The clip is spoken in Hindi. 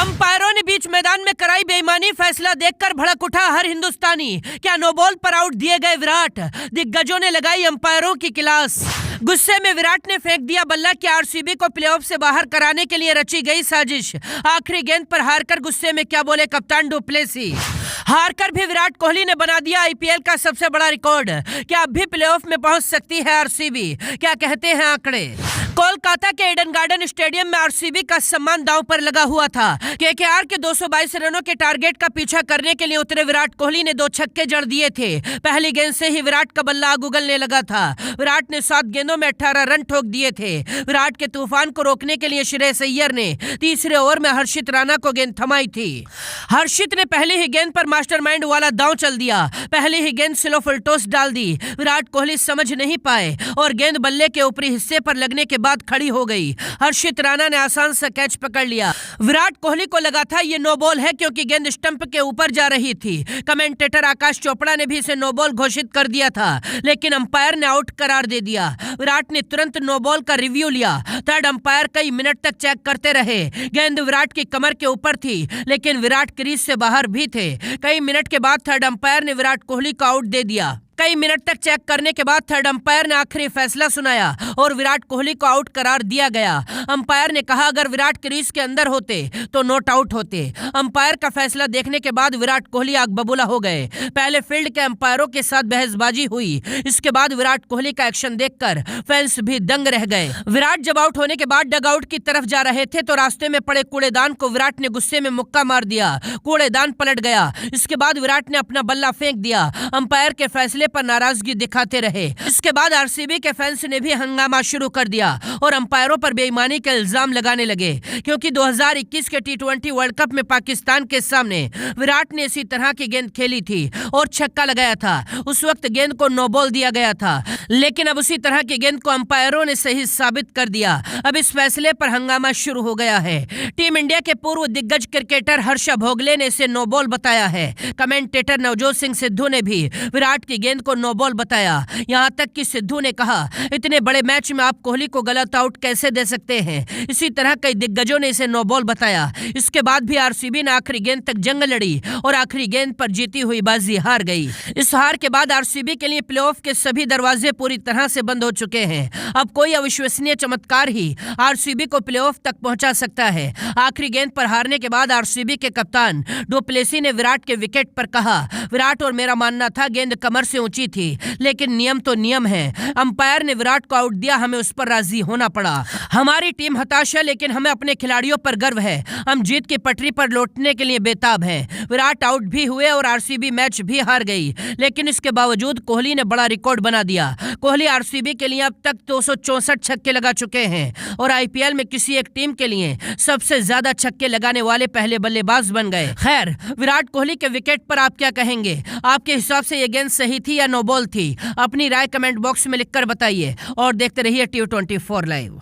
अंपायरों ने बीच मैदान में कराई बेईमानी, फैसला देखकर भड़क उठा हर हिंदुस्तानी। क्या नो बॉल पर आउट दिए गए विराट? दिग्गजों ने लगाई अंपायरों की क्लास। गुस्से में विराट ने फेंक दिया बल्ला कि आरसीबी को प्लेऑफ से बाहर कराने के लिए रची गई साजिश। आखिरी गेंद पर हारकर गुस्से में क्या बोले कप्तान डुप्लेसी। हारकर भी विराट कोहली ने बना दिया आईपीएल का सबसे बड़ा रिकॉर्ड। क्या अब भी प्लेऑफ में पहुंच सकती है आरसीबी? क्या कहते हैं आंकड़े? कोलकाता के ईडन गार्डन स्टेडियम में आरसीबी का सम्मान दांव पर लगा हुआ था। केकेआर के 222 रनों के टारगेट का पीछा करने के लिए उतरे विराट कोहली ने 2 छक्के जड़ दिए थे। पहली गेंद से ही विराट का बल्ला आग उगलने लगा था। विराट ने 7 गेंदों में 18 रन ठोक दिए थे। विराट के तूफान को रोकने के लिए श्रेयस अय्यर ने तीसरे ओवर में हर्षित राणा को गेंद थमाई थी। हर्षित ने पहली ही गेंद पर मास्टरमाइंड वाला दांव चल दिया। पहली ही गेंद स्लो फुल टॉस डाल दी। विराट कोहली समझ नहीं पाए और गेंद बल्ले के ऊपरी हिस्से पर लगने के बाद खड़ी हो गई। हर्षित राणा ने आसान सा कैच पकड़ लिया। विराट कोहली को लगा था ये नो बॉल है क्योंकि गेंद स्टंप के ऊपर जा रही थी। कमेंटेटर आकाश चोपड़ा ने भी इसे नो बॉल घोषित कर दिया था, लेकिन अंपायर ने आउट करार दे दिया। विराट ने तुरंत नो बॉल का रिव्यू लिया। थर्ड अंपायर कई मिनट तक चेक करते रहे। गेंद विराट की कमर के ऊपर थी, लेकिन विराट क्रीज से बाहर भी थे। कई मिनट के बाद थर्ड अंपायर ने विराट कोहली को आउट दे दिया। कई मिनट तक चेक करने के बाद थर्ड अंपायर ने आखिरी फैसला सुनाया और विराट कोहली को आउट करार दिया गया। अंपायर ने कहा अगर विराट क्रीज के अंदर होते तो नॉट आउट होते। अंपायर का फैसला देखने के बाद विराट कोहली आग बबूला हो गए। पहले फील्ड के अंपायरों के साथ बहसबाजी हुई। इसके बाद विराट कोहली का एक्शन देखकर फैंस भी दंग रह गए। विराट जब आउट होने के बाद डग आउट की तरफ जा रहे थे तो रास्ते में पड़े कूड़ेदान को विराट ने गुस्से में मुक्का मार दिया। कूड़ेदान पलट गया। इसके बाद विराट ने अपना बल्ला फेंक दिया। अंपायर के फैसले पर नाराजगी दिखाते रहे। इसके बाद आरसीबी के फैंस ने भी हंगामा शुरू कर दिया और अंपायरों पर बेईमानी का इल्जाम लगाने लगे, क्योंकि 2021 के टी20 वर्ल्ड कप में पाकिस्तान के सामने विराट ने इसी तरह की गेंद खेली थी और छक्का लगाया था। उस वक्त गेंद को नो बॉल दिया गया था, लेकिन अब उसी तरह की गेंद को अंपायरों ने सही साबित कर दिया। अब इस फैसले पर हंगामा शुरू हो गया है। टीम इंडिया के पूर्व दिग्गज क्रिकेटर हर्षा भोगले ने इसे नो बॉल बताया है। कमेंटेटर नवजोत सिंह सिद्धू ने भी विराट की गेंद को नो बॉल बताया। यहां तक कि सिद्धू ने कहा इतने बड़े मैच में आप कोहली को गलत आउट कैसे दे सकते हैं। इसी तरह कई दिग्गजों ने इसे नो बॉल बताया। इसके बाद भी आरसीबी ने आखिरी गेंद तक जंग लड़ी और आखिरी गेंद पर जीती हुई बाजी हार गई। इस हार के बाद आरसीबी के लिए प्लेऑफ के सभी दरवाजे पूरी तरह से बंद हो चुके हैं। अब कोई अविश्वसनीय चमत्कार ही आरसीबी को प्लेऑफ तक पहुंचा सकता है। आखिरी गेंद पर हारने के बाद आरसीबी के कप्तान डुप्लेसी ने विराट के विकेट पर कहा विराट और मेरा मानना था गेंद कमर से ऊंची थी, लेकिन नियम तो नियम है। अंपायर ने विराट को आउट दिया, हमें उस पर राजी होना पड़ा। हमारी टीम हताश है, लेकिन हमें अपने खिलाड़ियों पर गर्व है। हम जीत की पटरी पर लौटने के लिए बेताब हैं। विराट आउट भी हुए और आरसीबी मैच भी हार गई, लेकिन इसके बावजूद कोहली ने बड़ा रिकॉर्ड बना दिया। कोहली आरसीबी के लिए अब तक 264 छक्के लगा चुके हैं और आईपीएल में किसी एक टीम के लिए सबसे ज्यादा छक्के लगाने वाले पहले बल्लेबाज बन गए। खैर, विराट कोहली के विकेट पर आप क्या कहेंगे? आपके हिसाब से ये गेंद सही थी या नो बॉल थी? अपनी राय कमेंट बॉक्स में लिखकर बताइए और देखते रहिए T24 लाइव।